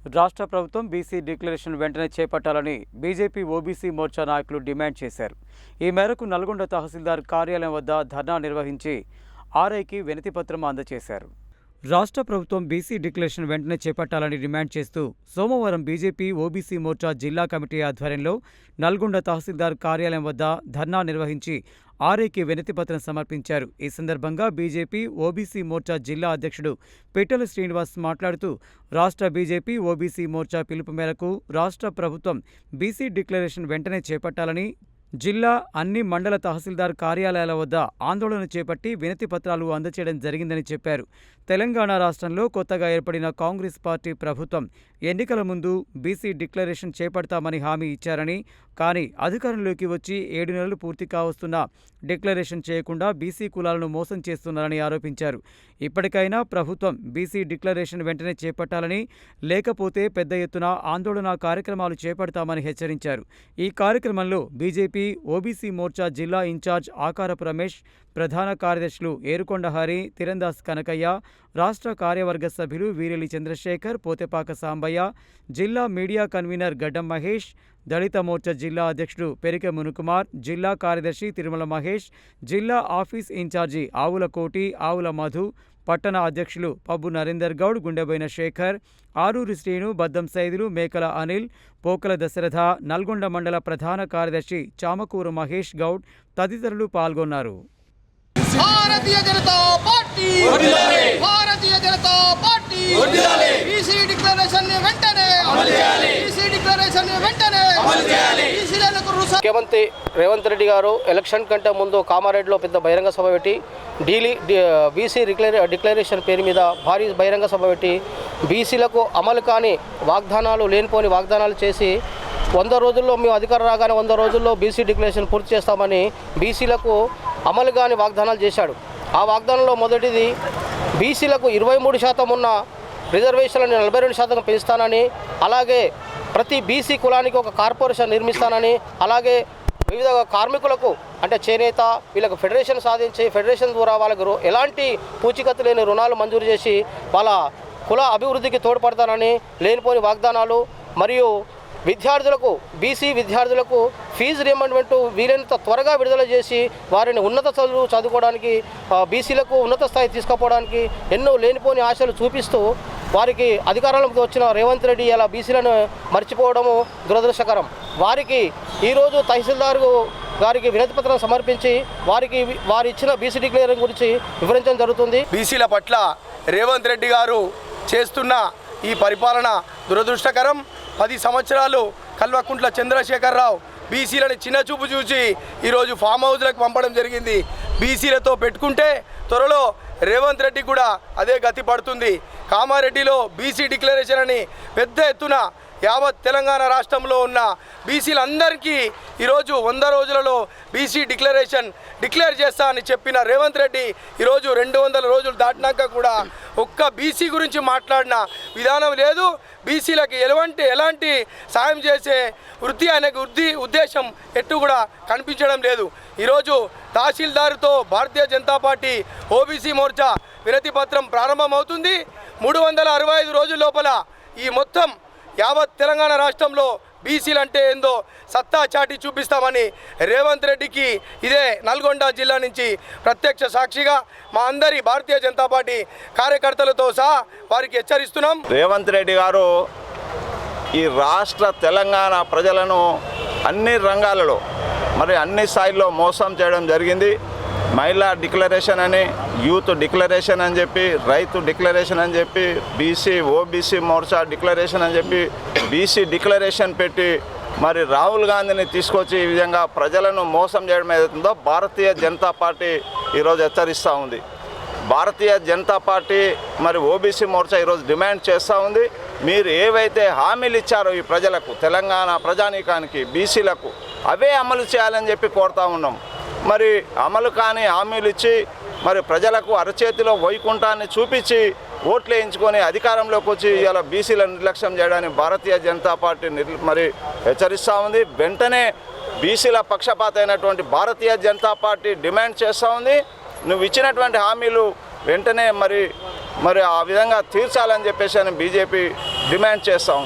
రాష్ట్ర ప్రభుత్వం BC declaration వెంటనే చేపట్టాలని బీజేపీ ఓబీసీ మోర్చా నాయకులు డిమాండ్ చేశారు. ఈ మేరకు నల్గొండ తహసీల్దార్ కార్యాలయం వద్ద ధర్నా నిర్వహించి ఆర్ఐకి వినతిపత్రం అందజేశారు. రాష్ట్ర ప్రభుత్వం బీసీ డిక్లరేషన్ వెంటనే చేపట్టాలని డిమాండ్ చేస్తూ సోమవారం బీజేపీ ఓబీసీ మోర్చా జిల్లా కమిటీ ఆధ్వర్యంలో నల్గొండ తహసీల్దార్ కార్యాలయం వద్ద ధర్నా నిర్వహించి ఆర్ఐకి వినతిపత్రం సమర్పించారు. ఈ సందర్భంగా బీజేపీ ఓబీసీ మోర్చా జిల్లా అధ్యక్షుడు పిట్టల శ్రీనివాస్ మాట్లాడుతూ రాష్ట్ర బీజేపీ ఓబీసీ మోర్చా పిలుపు మేరకు రాష్ట్ర ప్రభుత్వం బీసీ డిక్లరేషన్ వెంటనే చేపట్టాలని జిల్లా అన్ని మండల తహసీల్దార్ కార్యాలయాల వద్ద ఆందోళన చేపట్టి వినతి పత్రాలు అందజేయడం జరిగిందని చెప్పారు. తెలంగాణ రాష్ట్రంలో కొత్తగా ఏర్పడిన కాంగ్రెస్ పార్టీ ప్రభుత్వం ఎన్నికల ముందు బీసీ డిక్లరేషన్ చేపడతామని హామీ ఇచ్చారని, కానీ అధికారంలోకి వచ్చి 7 నెలలు పూర్తి కావస్తున్నా డిక్లరేషన్ చేయకుండా బీసీ కులాలను మోసం చేస్తున్నారని ఆరోపించారు. ఇప్పటికైనా ప్రభుత్వం బీసీ డిక్లరేషన్ వెంటనే చేపట్టాలని, లేకపోతే పెద్ద ఎత్తున ఆందోళన కార్యక్రమాలు చేపడతామని హెచ్చరించారు. ఈ కార్యక్రమంలో బీజేపీ ఓబీసీ మోర్చా జిల్లా ఇన్ఛార్జ్ ఆకారపు రమేష్, ప్రధాన కార్యదర్శులు ఏరుకొండ హరి, తిరందాస్ కనకయ్య, రాష్ట్ర కార్యవర్గ సభ్యులు వీరెలి చంద్రశేఖర్, పోతెపాక సాంబయ్య, జిల్లా మీడియా కన్వీనర్ గడ్డం మహేష్, దళిత మోర్చా జిల్లా అధ్యక్షుడు పెరికె మునుకుమార్, జిల్లా కార్యదర్శి తిరుమల మహేష్, జిల్లా ఆఫీస్ ఇన్ఛార్జి ఆవుల కోటి, ఆవుల మధు, పట్టణ అధ్యక్షులు పబ్బు నరేందర్ గౌడ్, గుండెబోయిన శేఖర్, ఆరూరి శ్రీను, బద్దం సైదులు, మేకల అనిల్, పోకల దశరథ, నల్గొండ మండల ప్రధాన కార్యదర్శి చామకూరు మహేష్ గౌడ్ తదితరులు పాల్గొన్నారు. Bharatiya Janata party Bharatiya Janata party BC declaration ని వెంటనే అమలు చేయాలి. బీసీ డిక్లరేషన్ ని వెంటనే అమలు చేయాలి. ముఖ్యమంత్రి రేవంత్ రెడ్డి గారు ఎలక్షన్ కంటే ముందు కామారెడ్డిలో పెద్ద బహిరంగ సభ పెట్టి బీసీ డిక్లరేషన్ పేరు మీద భారీ బహిరంగ సభ పెట్టి బీసీలకు అమలు కాని వాగ్దానాలు, లేనిపోని వాగ్దానాలు చేసి 100 రోజుల్లో మేము అధికారం రాగానే 100 రోజుల్లో బీసీ డిక్లరేషన్ పూర్తి చేస్తామని బీసీలకు అమలు కాని వాగ్దానాలు చేశాడు. ఆ వాగ్దానంలో మొదటిది బీసీలకు 23% ఉన్న రిజర్వేషన్లను 42% పెంచుతానని, అలాగే ప్రతి బీసీ కులానికి ఒక కార్పొరేషన్ నిర్మిస్తానని, అలాగే వివిధ కార్మికులకు అంటే చేనేత వీళ్ళకు ఫెడరేషన్ సాధించి ఫెడరేషన్ ద్వారా వాళ్ళకు ఎలాంటి పూచికత్తు లేని రుణాలు మంజూరు చేసి వాళ్ళ కుల అభివృద్ధికి తోడ్పడతానని లేనిపోని వాగ్దానాలు, మరియు విద్యార్థులకు బీసీ విద్యార్థులకు ఫీజు రియంబర్స్మెంట్ వీలైనంత త్వరగా విడుదల చేసి వారిని ఉన్నత చదువుకోవడానికి బీసీలకు ఉన్నత స్థాయి తీసుకుపోవడానికి ఎన్నో లేనిపోని ఆశలు చూపిస్తూ వారికి అధికారంలోకి వచ్చిన రేవంత్ రెడ్డి ఇలా బీసీలను మర్చిపోవడము దురదృష్టకరం. వారికి ఈరోజు తహసీల్దార్ గారికి వినతిపత్రం సమర్పించి వారి ఇచ్చిన బీసీ డిక్లరేషన్ గురించి వివరించడం జరుగుతుంది. బీసీల పట్ల రేవంత్ రెడ్డి గారు చేస్తున్న ఈ పరిపాలన దురదృష్టకరం. 10 సంవత్సరాలు కల్వకుంట్ల చంద్రశేఖరరావు బీసీలను చిన్నచూపు చూసి ఈరోజు ఫామ్ హౌస్లకు పంపడం జరిగింది. బీసీలతో పెట్టుకుంటే త్వరలో రేవంత్ రెడ్డి కూడా అదే గతి పడుతుంది. కామారెడ్డిలో బీసీ డిక్లరేషన్ అని పెద్ద ఎత్తున యావత్ తెలంగాణ రాష్ట్రంలో ఉన్న బీసీలందరికీ ఈరోజు 100 రోజులలో బీసీ డిక్లేర్ చేస్తా అని చెప్పిన రేవంత్ రెడ్డి ఈరోజు 200 రోజులు దాటినాక కూడా ఒక్క బీసీ గురించి మాట్లాడిన విధానం లేదు. బీసీలకు ఎలాంటి సాయం చేసే ఉద్దేశం ఎట్టు కూడా కనిపించడం లేదు. ఈరోజు తహసీల్దార్తో భారతీయ జనతా పార్టీ ఓబీసీ మోర్చా వినతి పత్రం ప్రారంభమవుతుంది. 365 రోజుల లోపల ఈ మొత్తం యావత్ తెలంగాణ రాష్ట్రంలో బీసీలు అంటే ఏందో సత్తా చాటి చూపిస్తామని రేవంత్ రెడ్డికి ఇదే నల్గొండ జిల్లా నుంచి ప్రత్యక్ష సాక్షిగా మా అందరి భారతీయ జనతా పార్టీ కార్యకర్తలతో సహా వారికి హెచ్చరిస్తున్నాం. రేవంత్ రెడ్డి గారు ఈ రాష్ట్ర తెలంగాణ ప్రజలను అన్ని రంగాలలో అన్ని స్థాయిల్లో మోసం చేయడం జరిగింది. మహిళా డిక్లరేషన్ అని, యూత్ డిక్లరేషన్ అని చెప్పి, రైతు డిక్లరేషన్ అని చెప్పి, బీసీ ఓబీసీ మోర్చా డిక్లరేషన్ అని చెప్పి బీసీ డిక్లరేషన్ పెట్టి రాహుల్ గాంధీని తీసుకొచ్చి ఈ విధంగా ప్రజలను మోసం చేయడం ఏదైతుందో భారతీయ జనతా పార్టీ ఈరోజు హెచ్చరిస్తూ ఉంది. భారతీయ జనతా పార్టీ ఓబీసీ మోర్చా ఈరోజు డిమాండ్ చేస్తూ ఉంది, మీరు ఏవైతే హామీలు ఇచ్చారో ఈ ప్రజలకు, తెలంగాణ ప్రజానీకానికి, బీసీలకు అవే అమలు చేయాలని చెప్పి కోరుతూ ఉన్నాం. అమలు కాని హామీలు ఇచ్చి ప్రజలకు అరచేతిలో వైకుంఠాన్ని చూపించి ఓట్లు వేయించుకొని అధికారంలోకి వచ్చి ఇలా బీసీలను నిర్లక్ష్యం చేయడానికి భారతీయ జనతా పార్టీ హెచ్చరిస్తూ ఉంది. వెంటనే బీసీల పక్షపాత అయినటువంటి భారతీయ జనతా పార్టీ డిమాండ్ చేస్తూ ఉంది, నువ్వు ఇచ్చినటువంటి హామీలు వెంటనే మరి ఆ విధంగా తీర్చాలని చెప్పేసి అని బీజేపీ డిమాండ్ చేస్తూ ఉంది.